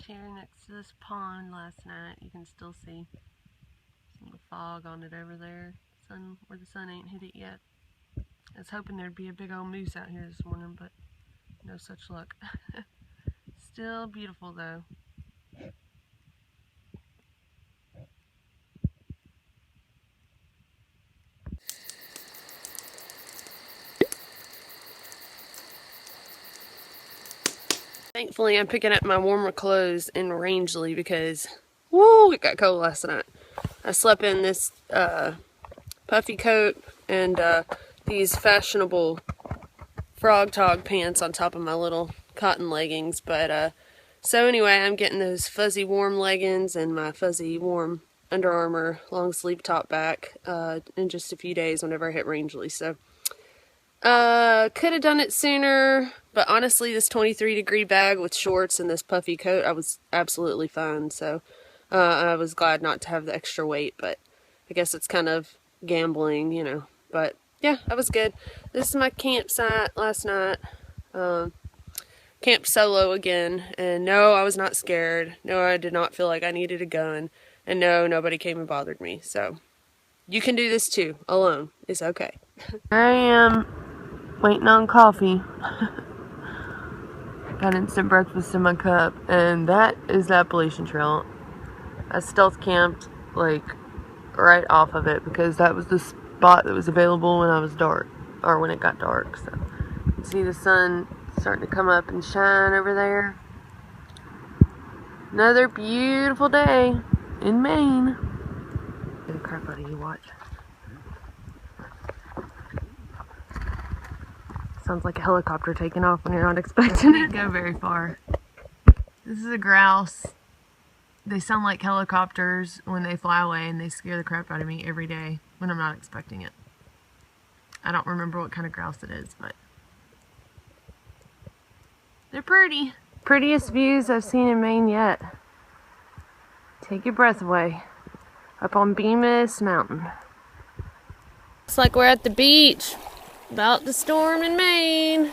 here next to this pond last night. You can still see some of the fog on it over there. Where the sun ain't hit it yet. I was hoping there'd be a big old moose out here this morning, but no such luck. Still beautiful though. Thankfully, I'm picking up my warmer clothes in Rangeley because, woo, it got cold last night. I slept in this puffy coat and these fashionable frog tog pants on top of my little cotton leggings. But so anyway, I'm getting those fuzzy warm leggings and my fuzzy warm Under Armour long sleeve top back in just a few days whenever I hit Rangeley. So could have done it sooner, but honestly this 23-degree bag with shorts and this puffy coat, I was absolutely fine. So I was glad not to have the extra weight, but I guess it's kind of gambling, you know. But yeah, I was good. This is my campsite last night. Camped solo again, and no, I was not scared. No, I did not feel like I needed a gun, and no, nobody came and bothered me. So you can do this too, alone. It's okay. Here I am, waiting on coffee. Got instant breakfast in my cup, and that is the Appalachian Trail. I stealth camped like right off of it because that was the spot that was available when I was dark, or when it got dark. So you can see the sun starting to come up and shine over there. Another beautiful day in Maine. Get the crap out of you, watch. Sounds like a helicopter taking off when you're not expecting it to go very far. This is a grouse. They sound like helicopters when they fly away, and they scare the crap out of me every day when I'm not expecting it. I don't remember what kind of grouse it is, but they're pretty. Prettiest views I've seen in Maine yet. Take your breath away. Up on Bemis Mountain. Looks like we're at the beach. About the storm in Maine.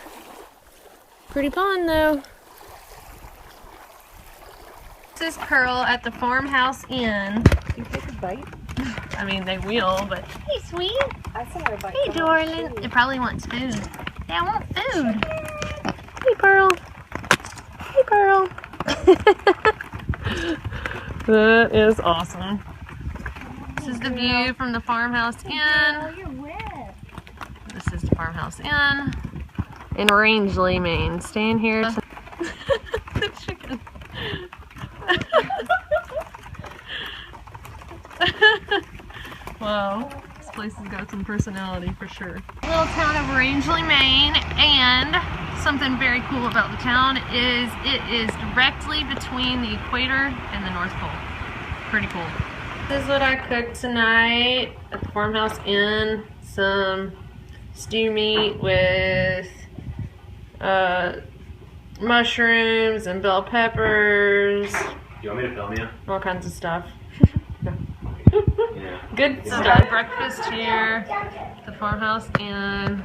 Pretty pond though. This is Pearl at the Farmhouse Inn. Do you take a bite? I mean, they will, but... Hey, sweet. I saw her bite. Hey, darling. It probably wants food. Yeah, I want food. Hey, Pearl. Hey, Pearl. That is awesome. This is the view from the Farmhouse Inn. Oh, you're wet. This is the Farmhouse Inn in Rangeley, Maine. Staying here. The chicken. Wow, this place has got some personality for sure. Little town of Rangeley, Maine, and something very cool about the town is it is directly between the equator and the North Pole. Pretty cool. This is what I cooked tonight at the Farmhouse Inn. Some stew meat with mushrooms and bell peppers. You want me to film you? All kinds of stuff. Yeah. Good stuff. Breakfast here at the Farmhouse Inn.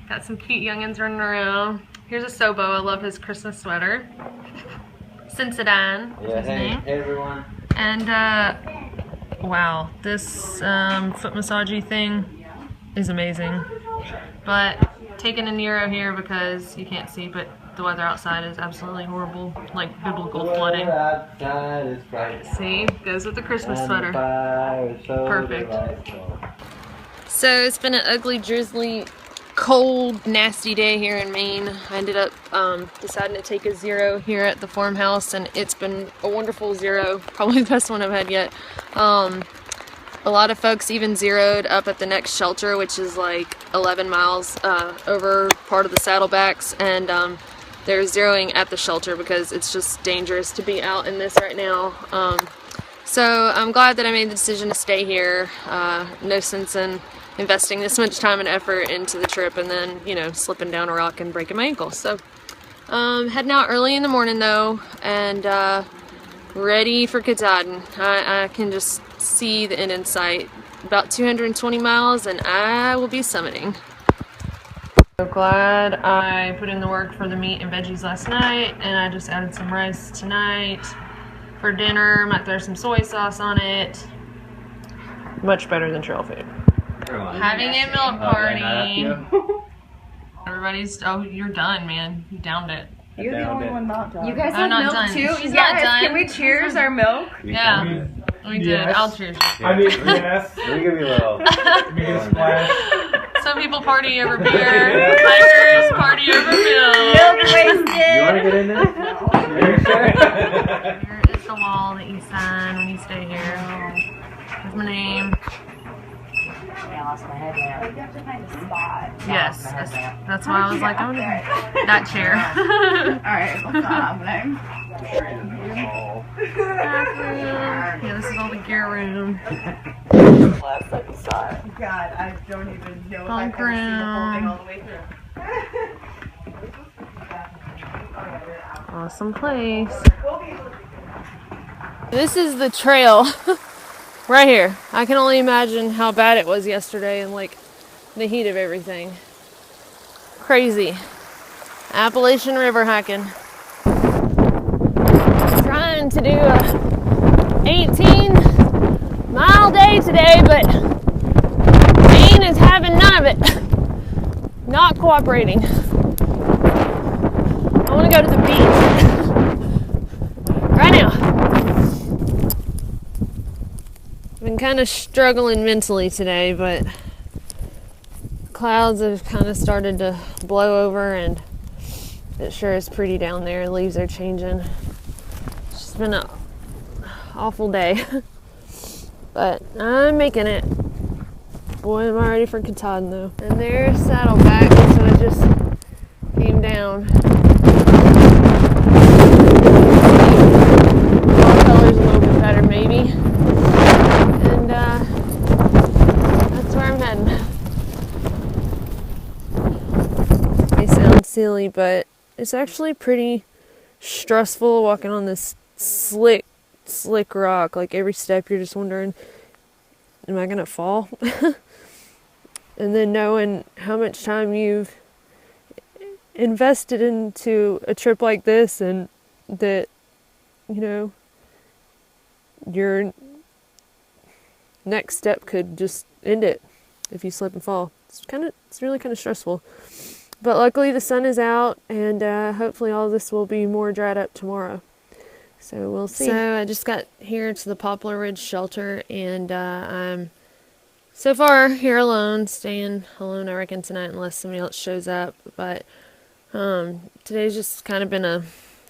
Got some cute youngins running around. Here's a Sobo. I love his Christmas sweater. Cincinnati is his name. Hey everyone. And wow, this foot massagey thing is amazing. But taking a Nero here because you can't see, but the weather outside is absolutely horrible, like biblical flooding. See, goes with the Christmas sweater. Perfect. So it's been an ugly, drizzly, cold, nasty day here in Maine. I ended up deciding to take a zero here at the farmhouse, and it's been a wonderful zero, probably the best one I've had yet. A lot of folks even zeroed up at the next shelter, which is like 11 miles over part of the Saddlebacks, and they're zeroing at the shelter because it's just dangerous to be out in this right now. So I'm glad that I made the decision to stay here. No sense in investing this much time and effort into the trip and then, you know, slipping down a rock and breaking my ankle. So heading out early in the morning though, and ready for Katahdin. I can just see the end in sight. About 220 miles and I will be summiting. So glad I put in the work for the meat and veggies last night, and I just added some rice tonight for dinner. Might throw some soy sauce on it. Much better than trail food. Having a milk party. Everybody's, oh, you're done, man. You downed it. You're the only one not done. You guys have milk done. too? She's not done. Can we cheers our milk? Yeah, we did. Yes. I'll cheers. I mean, yes. Let me give you a little. Let me get a splash. Some people party over beer. Hikers party over milk. Milk wasted. You want to get in there? Here is the wall that you sign when you stay here. Here's my name. I lost my head now. You have to find a spot. Yes, that's why I was like, oh no, that chair. Alright, what's happening? Yeah, this is all the gear room. Last I saw it. God, I don't even know if I've ever seen the whole thing all the way through. Awesome place. This is the trail right here. I can only imagine how bad it was yesterday and like the heat of everything. Crazy. Appalachian River hiking. Trying to do a 18-mile day today, but Maine is having none of it. Not cooperating. I want to go to the beach right now. I've been kind of struggling mentally today, but clouds have kind of started to blow over, and it sure is pretty down there. Leaves are changing. It's just been an awful day, but I'm making it. Boy, am I ready for Katahdin though. And there's Saddleback, so I just came down. Fall color's a little bit better maybe. And that's where I'm heading. It sounds silly, but it's actually pretty stressful walking on this slick rock. Like every step you're just wondering, am I gonna fall? And then knowing how much time you've invested into a trip like this, and that, you know, your next step could just end it if you slip and fall. It's really kind of stressful. But luckily the sun is out, and hopefully all this will be more dried up tomorrow. So we'll see. So I just got here to the Poplar Ridge shelter, and I'm so far here alone, staying alone I reckon tonight unless somebody else shows up. But today's just kind of been a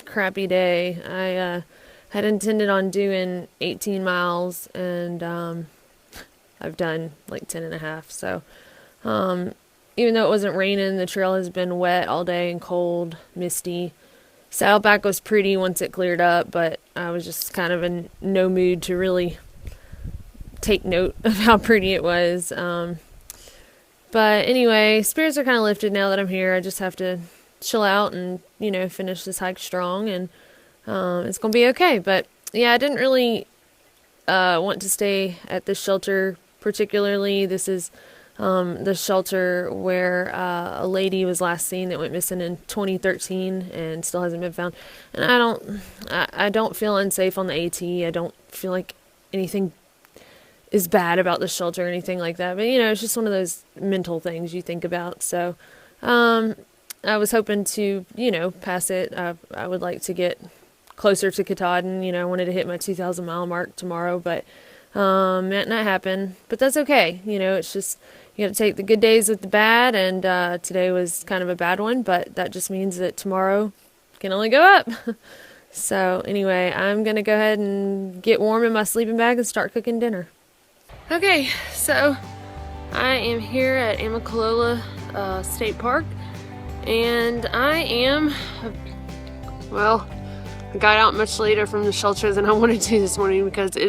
crappy day. I had intended on doing 18 miles, and I've done like 10 and a half. So even though it wasn't raining, the trail has been wet all day and cold, misty. Saddleback was pretty once it cleared up, but I was just kind of in no mood to really take note of how pretty it was. But anyway, spirits are kind of lifted now that I'm here. I just have to chill out and, you know, finish this hike strong, and it's going to be okay. But yeah, I didn't really want to stay at this shelter particularly. This is the shelter where a lady was last seen that went missing in 2013 and still hasn't been found. And I don't feel unsafe on the AT. I don't feel like anything is bad about the shelter or anything like that. But, you know, it's just one of those mental things you think about. So I was hoping to, you know, pass it. I would like to get closer to Katahdin. You know, I wanted to hit my 2,000 mile mark tomorrow, but might not happen. But that's okay. You know, it's just, you got to take the good days with the bad, and today was kind of a bad one, but that just means that tomorrow can only go up. So anyway, I'm going to go ahead and get warm in my sleeping bag and start cooking dinner. Okay, so I am here at Amicalola State Park, and I am, well, I got out much later from the shelter than I wanted to this morning because it